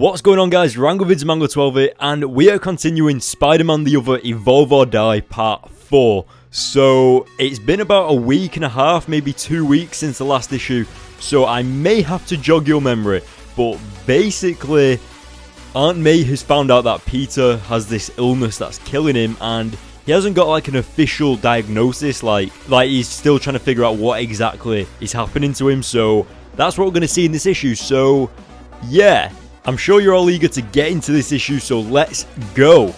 What's going on, guys? Rangovids Mango12 here, and we are continuing Spider-Man the Other Evolve or Die Part 4. So, it's been about a week and a half, maybe 2 weeks since the last issue, so I may have to jog your memory, but basically, Aunt May has found out that Peter has this illness that's killing him, and he hasn't got like an official diagnosis, like he's still trying to figure out what exactly is happening to him, so that's what we're going to see in this issue. So, yeah. I'm sure you're all eager to get into this issue, so let's go.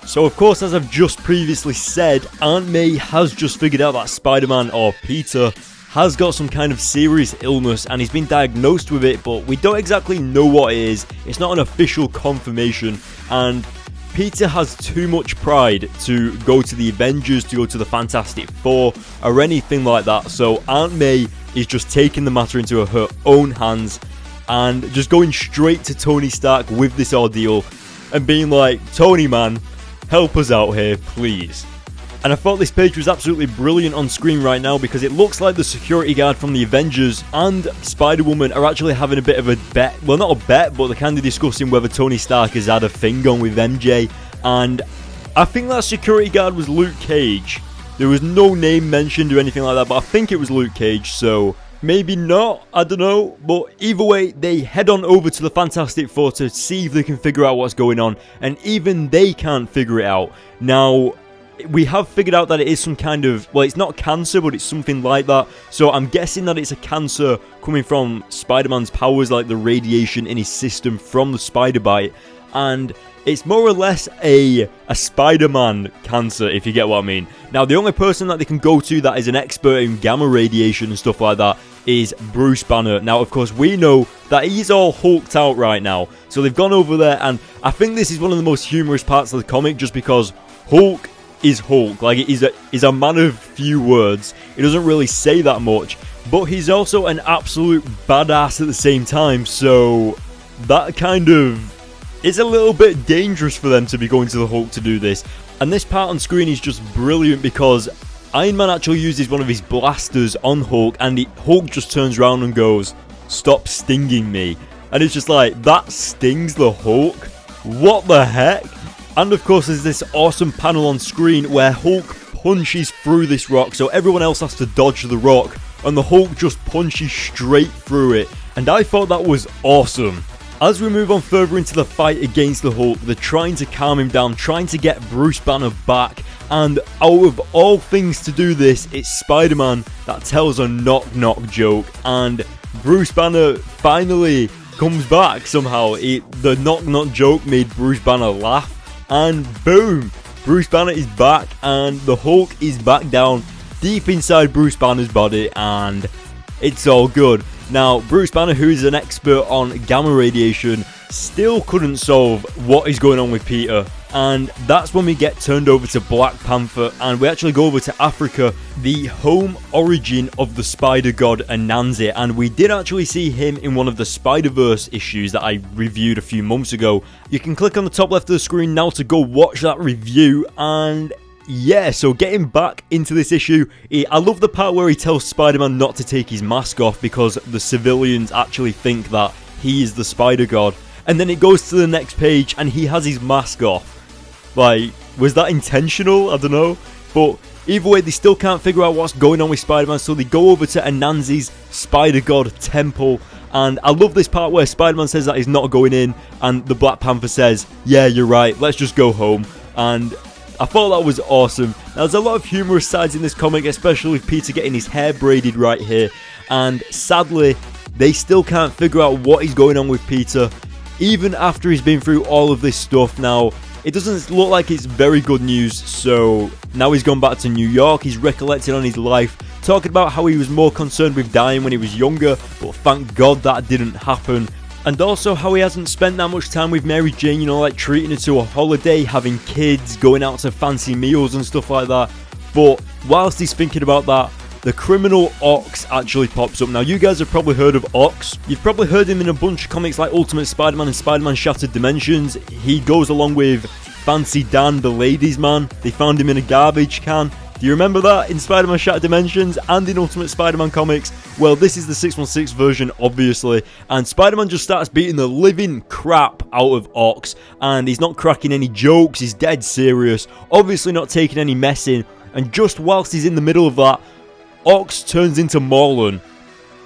So of course, as I've just previously said, Aunt May has just figured out that Spider-Man, or Peter, has got some kind of serious illness and he's been diagnosed with it, but we don't exactly know what it is. It's not an official confirmation, and Peter has too much pride to go to the Avengers, to go to the Fantastic Four, or anything like that. So Aunt May is just taking the matter into her own hands and just going straight to Tony Stark with this ordeal and being like, Tony, man, help us out here, please. And I thought this page was absolutely brilliant on screen right now because it looks like the security guard from the Avengers and Spider-Woman are actually having a bit of a bet. Well, not a bet, but they're kind of discussing whether Tony Stark has had a thing on with MJ. And I think that security guard was Luke Cage. There was no name mentioned or anything like that, but I think it was Luke Cage, so maybe not, I don't know, but either way, they head on over to the Fantastic Four to see if they can figure out what's going on, and even they can't figure it out. Now, we have figured out that it is some kind of, well, it's not cancer, but it's something like that, so I'm guessing that it's a cancer coming from Spider-Man's powers, like the radiation in his system from the spider bite, and it's more or less a Spider-Man cancer, if you get what I mean. Now, the only person that they can go to that is an expert in gamma radiation and stuff like that is Bruce Banner. Now, of course, we know that he's all hulked out right now. So they've gone over there, and I think this is one of the most humorous parts of the comic, just because Hulk is Hulk. Like, he's a man of few words. He doesn't really say that much, but he's also an absolute badass at the same time. So that kind of, it's a little bit dangerous for them to be going to the Hulk to do this. And this part on screen is just brilliant because Iron Man actually uses one of his blasters on Hulk, and Hulk just turns around and goes, "Stop stinging me." And it's just like, that stings the Hulk? What the heck? And of course, there's this awesome panel on screen where Hulk punches through this rock, so everyone else has to dodge the rock, and the Hulk just punches straight through it. And I thought that was awesome. As we move on further into the fight against the Hulk, they're trying to calm him down, trying to get Bruce Banner back, and out of all things to do this, it's Spider-Man that tells a knock-knock joke, and Bruce Banner finally comes back somehow. The knock-knock joke made Bruce Banner laugh, and boom, Bruce Banner is back, and the Hulk is back down deep inside Bruce Banner's body, and it's all good. Now, Bruce Banner, who is an expert on gamma radiation, still couldn't solve what is going on with Peter. And that's when we get turned over to Black Panther, and we actually go over to Africa, the home origin of the Spider God Anansi. And we did actually see him in one of the Spider-Verse issues that I reviewed a few months ago. You can click on the top left of the screen now to go watch that review, and yeah, so getting back into this issue, I love the part where he tells Spider-Man not to take his mask off because the civilians actually think that he is the Spider God. And then it goes to the next page and he has his mask off. Like, was that intentional? I don't know. But either way, they still can't figure out what's going on with Spider-Man, so they go over to Anansi's Spider God temple. And I love this part where Spider-Man says that he's not going in, and the Black Panther says, "Yeah, you're right, let's just go home." And I thought that was awesome. Now, there's a lot of humorous sides in this comic, especially with Peter getting his hair braided right here. And sadly, they still can't figure out what is going on with Peter, even after he's been through all of this stuff. Now, it doesn't look like it's very good news, so now he's gone back to New York, he's recollected on his life, talking about how he was more concerned with dying when he was younger, but thank God that didn't happen. And also how he hasn't spent that much time with Mary Jane, you know, like treating her to a holiday, having kids, going out to fancy meals and stuff like that. But whilst he's thinking about that, the criminal Ox actually pops up. Now, you guys have probably heard of Ox. You've probably heard him in a bunch of comics like Ultimate Spider-Man and Spider-Man Shattered Dimensions. He goes along with Fancy Dan, the ladies' man. They found him in a garbage can. Do you remember that in Spider-Man Shattered Dimensions and in Ultimate Spider-Man comics? Well, this is the 616 version, obviously, and Spider-Man just starts beating the living crap out of Ox, and he's not cracking any jokes, he's dead serious, obviously not taking any messing, and just whilst he's in the middle of that, Ox turns into Marlon.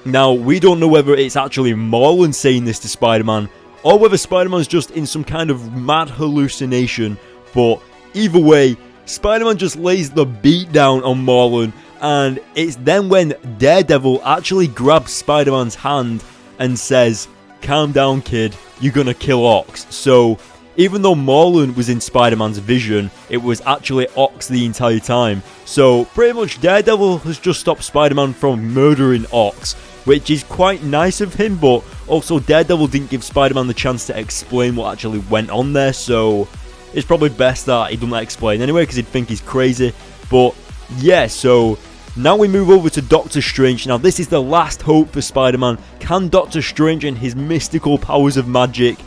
Now, we don't know whether it's actually Marlon saying this to Spider-Man, or whether Spider-Man's just in some kind of mad hallucination, but either way, Spider-Man just lays the beat down on Marlon, and it's then when Daredevil actually grabs Spider-Man's hand and says, "Calm down, kid, you're gonna kill Ox." So, even though Marlon was in Spider-Man's vision, it was actually Ox the entire time. So, pretty much Daredevil has just stopped Spider-Man from murdering Ox, which is quite nice of him, but also Daredevil didn't give Spider-Man the chance to explain what actually went on there, so it's probably best that he doesn't explain anyway, because he'd think he's crazy. But yeah, so now we move over to Doctor Strange. Now this is the last hope for Spider-Man. Can Doctor Strange and his mystical powers of magic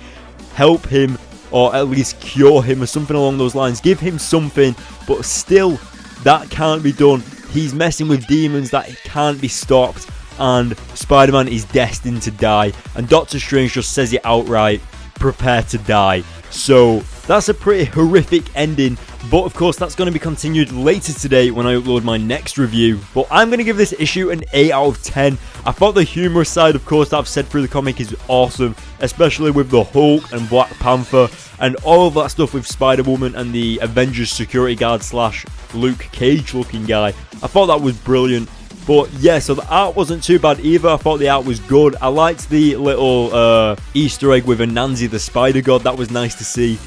help him, or at least cure him, or something along those lines? Give him something, but still, that can't be done. He's messing with demons that can't be stopped, and Spider-Man is destined to die, and Doctor Strange just says it outright, prepare to die. So that's a pretty horrific ending, but of course that's going to be continued later today when I upload my next review. But I'm going to give this issue an 8 out of 10. I thought the humorous side, of course, that I've said through the comic is awesome, especially with the Hulk and Black Panther and all of that stuff with Spider-Woman and the Avengers security guard slash Luke Cage looking guy. I thought that was brilliant. But yeah, so the art wasn't too bad either. I thought the art was good. I liked the little Easter egg with Anansi the Spider God. That was nice to see.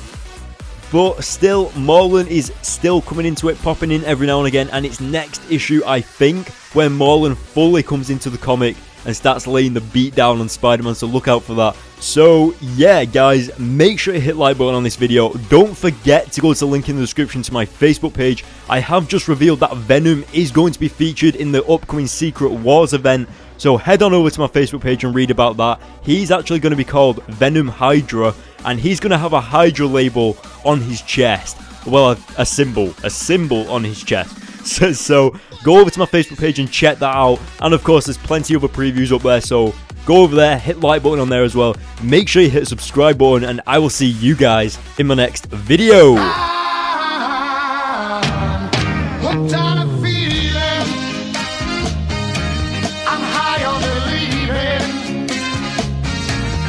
But still, Marlon is still coming into it, popping in every now and again. And it's next issue, I think, when Marlon fully comes into the comic and starts laying the beat down on Spider-Man, so look out for that. So yeah, guys, make sure you hit like button on this video. Don't forget to go to the link in the description to my Facebook page. I have just revealed that Venom is going to be featured in the upcoming Secret Wars event, so head on over to my Facebook page and read about that. He's actually going to be called Venom Hydra, and he's going to have a Hydra label on his chest. Well, a symbol on his chest. So go over to my Facebook page and check that out. And of course, there's plenty of other previews up there, so go over there, hit the like button on there as well. Make sure you hit the subscribe button, and I will see you guys in my next video. I'm high on believing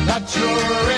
that you're